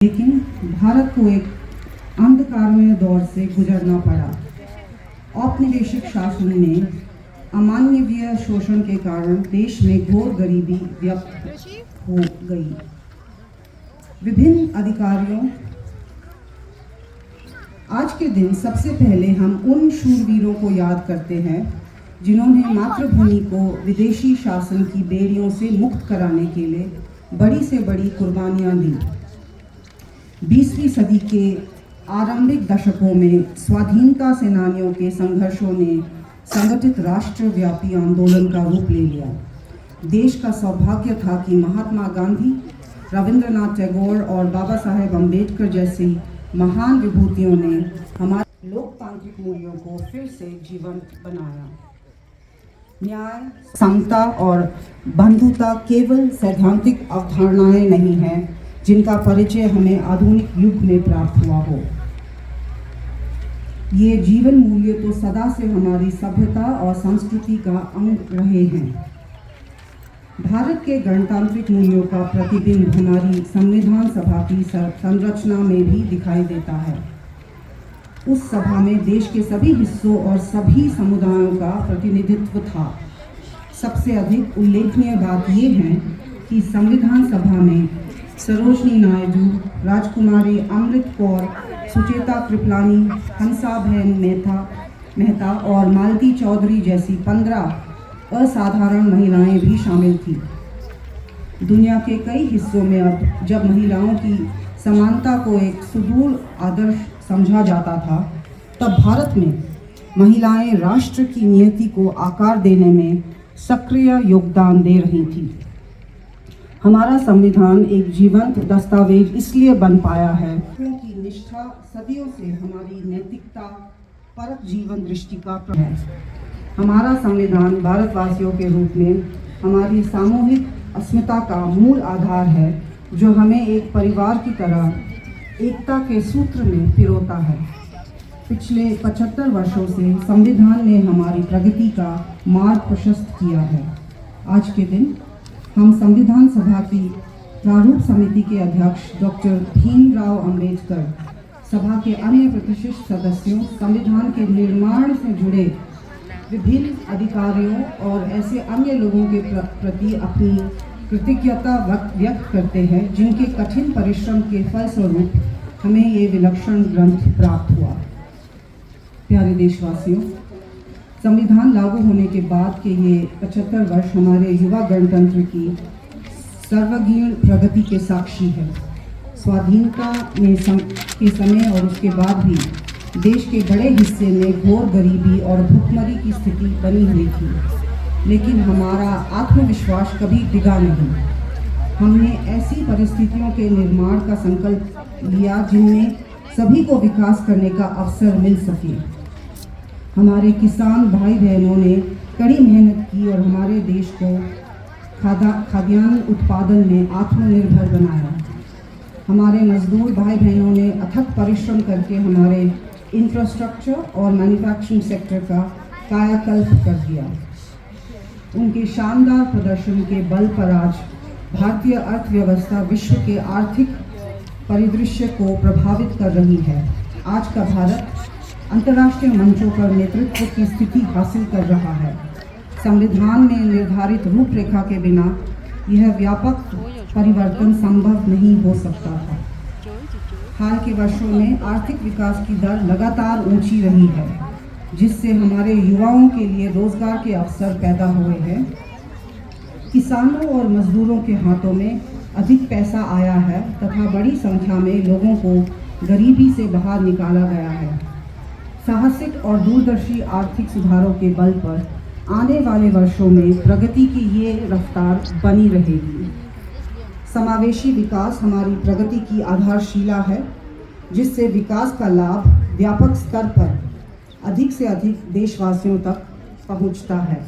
लेकिन भारत को एक अंधकारमय दौर से गुजरना पड़ा। औपनिवेशिक शासन ने अमानवीय शोषण के कारण देश में घोर गरीबी व्याप्त हो गई। विभिन्न अधिकारियों आज के दिन सबसे पहले हम उन शूरवीरों को याद करते हैं जिन्होंने मातृभूमि को विदेशी शासन की बेड़ियों से मुक्त कराने के लिए बड़ी से बड़ी कुर्बानियां दी। 20वीं सदी के आरंभिक दशकों में स्वाधीनता सेनानियों के संघर्षों ने संगठित राष्ट्रव्यापी आंदोलन का रूप ले लिया। देश का सौभाग्य था कि महात्मा गांधी, रविंद्रनाथ टैगोर और बाबा साहेब अम्बेडकर जैसी महान विभूतियों ने हमारे लोकतांत्रिक मूल्यों को फिर से जीवंत बनाया। न्याय, समता और बंधुता केवल सैद्धांतिक अवधारणाएं नहीं हैं जिनका परिचय हमें आधुनिक युग में प्राप्त हुआ हो। ये जीवन मूल्य तो सदा से हमारी सभ्यता और संस्कृति का अंग रहे हैं। भारत के गणतांत्रिक मूल्यों का प्रतिबिंब हमारी संविधान सभा की संरचना में भी दिखाई देता है। उस सभा में देश के सभी हिस्सों और सभी समुदायों का प्रतिनिधित्व था। सबसे अधिक उल्लेखनीय बात यह है कि संविधान सभा में सरोजनी नायडू, राजकुमारी अमृत कौर, सुचेता कृपलानी, हंसाबेन मेहता और मालती चौधरी जैसी 15 असाधारण महिलाएं भी शामिल थीं। दुनिया के कई हिस्सों में अब जब महिलाओं की समानता को एक सुदूर आदर्श समझा जाता था, तब भारत में महिलाएं राष्ट्र की नियति को आकार देने में सक्रिय योगदान दे रही थीं। हमारा संविधान एक जीवंत दस्तावेज इसलिए बन पाया है क्योंकि निष्ठा सदियों से हमारी नैतिकता परक जीवन दृष्टि का है। हमारा संविधान भारतवासियों के रूप में हमारी सामूहिक अस्मिता का मूल आधार है, जो हमें एक परिवार की तरह एकता के सूत्र में पिरोता है। पिछले 75 वर्षों से संविधान ने हमारी प्रगति का मार्ग प्रशस्त किया है। आज के दिन हम संविधान सभा की प्रारूप समिति के अध्यक्ष डॉक्टर भीमराव अंबेडकर, सभा के अन्य प्रतिष्ठित सदस्यों, संविधान के निर्माण से जुड़े विभिन्न अधिकारियों और ऐसे अन्य लोगों के प्रति अपनी कृतज्ञता व्यक्त करते हैं जिनके कठिन परिश्रम के फलस्वरूप हमें ये विलक्षण ग्रंथ प्राप्त हुआ। प्यारे देशवासियों, संविधान लागू होने के बाद के ये 75 वर्ष हमारे युवा गणतंत्र की सर्वगीण प्रगति के साक्षी है। स्वाधीनता में के समय और उसके बाद भी देश के बड़े हिस्से में घोर गरीबी और भुखमरी की स्थिति बनी हुई थी, लेकिन हमारा आत्मविश्वास कभी डिगा नहीं। हमने ऐसी परिस्थितियों के निर्माण का संकल्प लिया जिनमें सभी को विकास करने का अवसर मिल सके। हमारे किसान भाई बहनों ने कड़ी मेहनत की और हमारे देश को खाद्यान्न उत्पादन में आत्मनिर्भर बनाया। हमारे मजदूर भाई बहनों ने अथक परिश्रम करके हमारे इंफ्रास्ट्रक्चर और मैन्युफैक्चरिंग सेक्टर का कायाकल्प कर दिया। उनके शानदार प्रदर्शन के बल पर आज भारतीय अर्थव्यवस्था विश्व के आर्थिक परिदृश्य को प्रभावित कर रही है। आज का भारत अंतर्राष्ट्रीय मंचों पर नेतृत्व की स्थिति हासिल कर रहा है। संविधान में निर्धारित रूपरेखा के बिना यह व्यापक परिवर्तन संभव नहीं हो सकता था। हाल के वर्षों में आर्थिक विकास की दर लगातार ऊंची रही है, जिससे हमारे युवाओं के लिए रोजगार के अवसर पैदा हुए हैं। किसानों और मजदूरों के हाथों में अधिक पैसा आया है तथा बड़ी संख्या में लोगों को गरीबी से बाहर निकाला गया है। साहसिक और दूरदर्शी आर्थिक सुधारों के बल पर आने वाले वर्षों में प्रगति की ये रफ्तार बनी रहेगी। समावेशी विकास हमारी प्रगति की आधारशिला है, जिससे विकास का लाभ व्यापक स्तर पर अधिक से अधिक देशवासियों तक पहुंचता है।